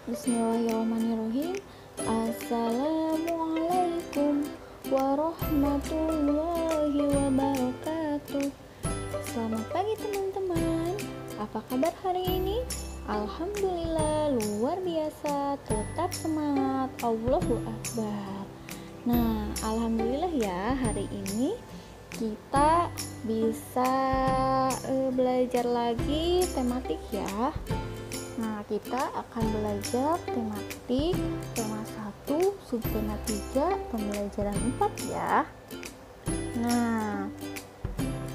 Bismillahirrahmanirrahim. Assalamualaikum warahmatullahi wabarakatuh. Selamat pagi teman-teman. Apa kabar hari ini? Alhamdulillah luar biasa. Tetap semangat. Allahu Akbar. Nah, alhamdulillah ya, hari ini kita bisa belajar lagi tematik ya. Nah, kita akan belajar tematik tema 1, subtema 3, pembelajaran 4 ya. Nah,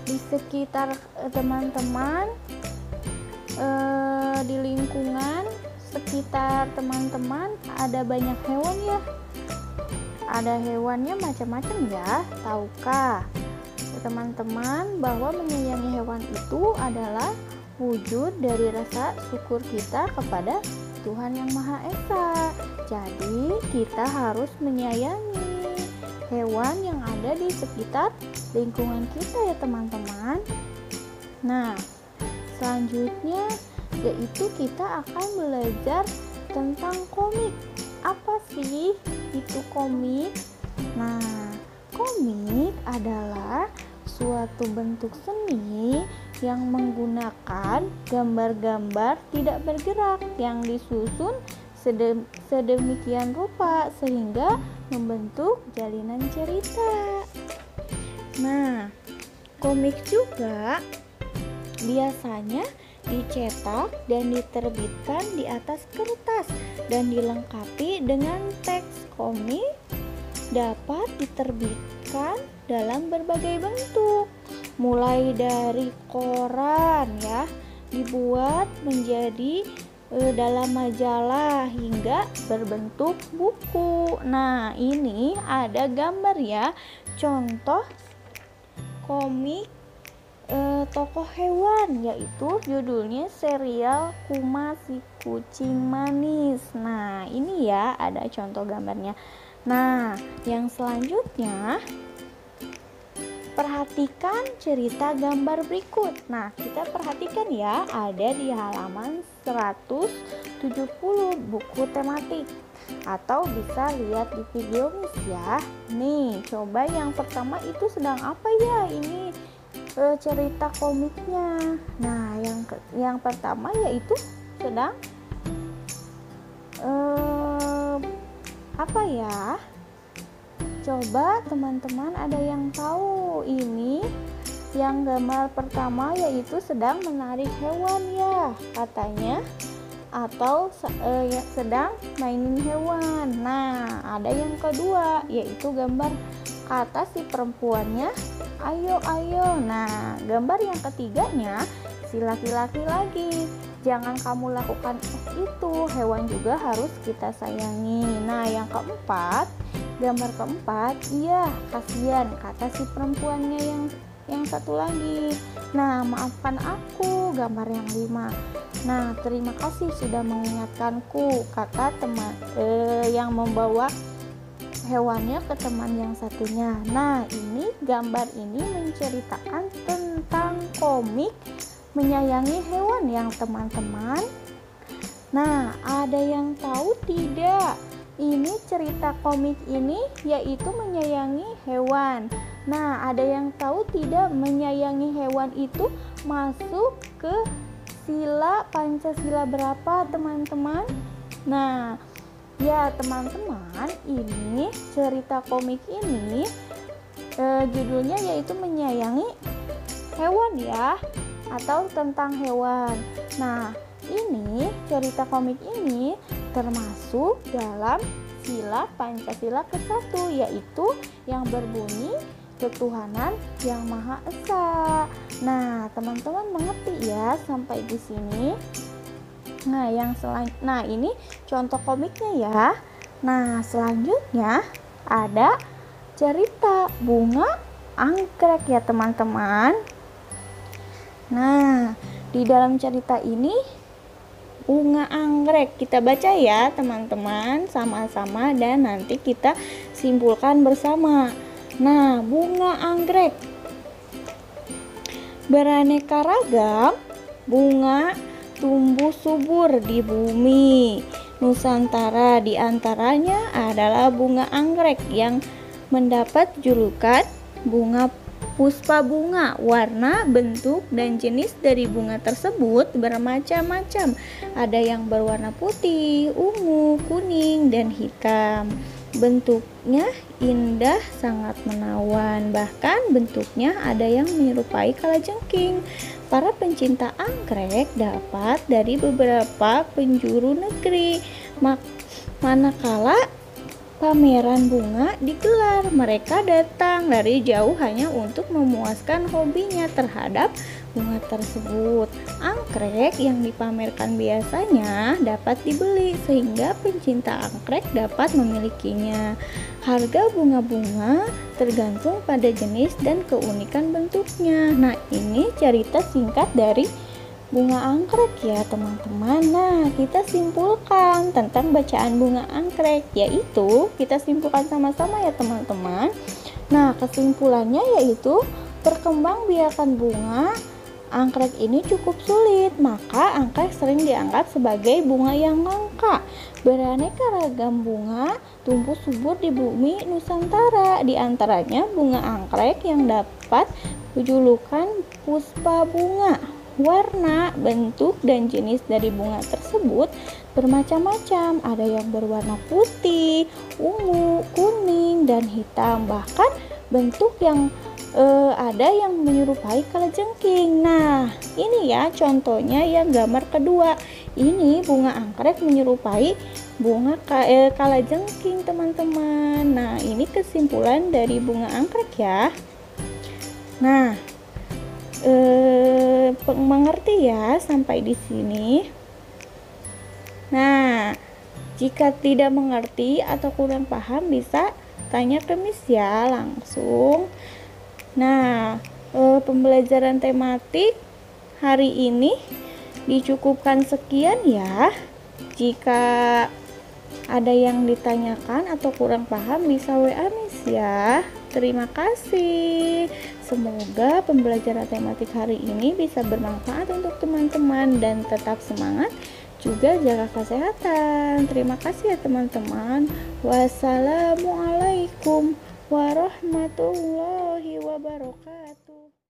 di sekitar teman-teman, di lingkungan sekitar teman-teman ada banyak hewan ya. Ada hewannya macam-macam ya. Tahukah teman-teman bahwa menyayangi hewan itu adalah wujud dari rasa syukur kita kepada Tuhan Yang Maha Esa. Jadi kita harus menyayangi hewan yang ada di sekitar lingkungan kita ya teman-teman. Nah, selanjutnya yaitu kita akan belajar tentang komik. Apa sih itu komik? Nah, komik adalah suatu bentuk seni yang menggunakan gambar-gambar tidak bergerak yang disusun sedemikian rupa sehingga membentuk jalinan cerita. Nah, komik juga biasanya dicetak dan diterbitkan di atas kertas dan dilengkapi dengan teks. Komik dapat diterbitkan dalam berbagai bentuk, mulai dari koran ya, dibuat menjadi dalam majalah hingga berbentuk buku. Nah, ini ada gambar ya, contoh komik tokoh hewan, yaitu judulnya serial Kuma si Kucing Manis. Nah, ini ya ada contoh gambarnya. Nah, yang selanjutnya perhatikan cerita gambar berikut. Nah, kita perhatikan ya, ada di halaman 170 buku tematik, atau bisa lihat di video Miss ya. Nih, coba yang pertama itu sedang apa ya ini cerita komiknya. Nah, yang pertama yaitu sedang apa ya? Coba teman-teman ada yang tahu ini? Yang gambar pertama yaitu sedang menarik hewan ya katanya, atau sedang mainin hewan. Nah, ada yang kedua yaitu gambar kata si perempuannya ayo ayo. Nah, gambar yang ketiganya si laki-laki lagi, jangan kamu lakukan itu, hewan juga harus kita sayangi. Nah, yang keempat, gambar keempat, iya kasihan kata si perempuannya yang satu lagi. Nah, maafkan aku, gambar yang 5. Nah, terima kasih sudah mengingatkanku, kata teman yang membawa hewannya ke teman yang satunya. Nah, ini gambar ini menceritakan tentang komik menyayangi hewan yang teman-teman. Nah, ada yang tahu tidak? Ini cerita komik ini yaitu menyayangi hewan. Nah, ada yang tahu tidak menyayangi hewan itu masuk ke sila Pancasila berapa, teman-teman? Nah, ya teman-teman, ini cerita komik ini judulnya yaitu menyayangi hewan ya, atau tentang hewan. Nah, ini cerita komik ini termasuk dalam sila Pancasila ke-1, yaitu yang berbunyi ketuhanan yang Maha Esa. Nah, teman-teman mengerti ya sampai di sini? Nah, nah ini contoh komiknya ya. Nah, selanjutnya ada cerita bunga anggrek ya teman-teman. Nah, di dalam cerita ini bunga anggrek, kita baca ya teman-teman sama-sama dan nanti kita simpulkan bersama. Nah, bunga anggrek beraneka ragam bunga tumbuh subur di bumi. Nusantara. Di antaranya adalah bunga anggrek yang mendapat julukan bunga puspa bunga. Warna, bentuk, dan jenis dari bunga tersebut bermacam-macam. Ada yang berwarna putih, ungu, kuning, dan hitam. Bentuknya indah, sangat menawan. Bahkan bentuknya ada yang menyerupai kalajengking. Para pencinta anggrek dapat dari beberapa penjuru negeri. Manakala pameran bunga digelar, mereka datang dari jauh hanya untuk memuaskan hobinya terhadap bunga tersebut. Anggrek yang dipamerkan biasanya dapat dibeli sehingga pencinta anggrek dapat memilikinya. Harga bunga-bunga tergantung pada jenis dan keunikan bentuknya. Nah, ini cerita singkat dari bunga anggrek ya teman-teman. Nah, kita simpulkan tentang bacaan bunga anggrek, yaitu kita simpulkan sama-sama ya teman-teman. Nah, kesimpulannya yaitu perkembangbiakan bunga anggrek ini cukup sulit, maka anggrek sering dianggap sebagai bunga yang langka. Beraneka ragam bunga tumbuh subur di bumi Nusantara, di antaranya bunga anggrek yang dapat berjulukan puspa bunga. Warna, bentuk, dan jenis dari bunga tersebut bermacam-macam. Ada yang berwarna putih, ungu, kuning, dan hitam. Bahkan bentuk yang ada yang menyerupai kalajengking. Nah, ini ya contohnya yang gambar kedua. Ini bunga anggrek menyerupai bunga kalajengking teman-teman. Nah, ini kesimpulan dari bunga anggrek ya. Nah, mengerti ya sampai di sini. Nah, jika tidak mengerti atau kurang paham bisa tanya ke Miss ya langsung. Nah, pembelajaran tematik hari ini dicukupkan sekian ya. Jika ada yang ditanyakan atau kurang paham bisa WA Miss ya. Terima kasih. Semoga pembelajaran tematik hari ini bisa bermanfaat untuk teman-teman dan tetap semangat, juga jaga kesehatan. Terima kasih ya teman-teman. Wassalamualaikum warahmatullahi wabarakatuh.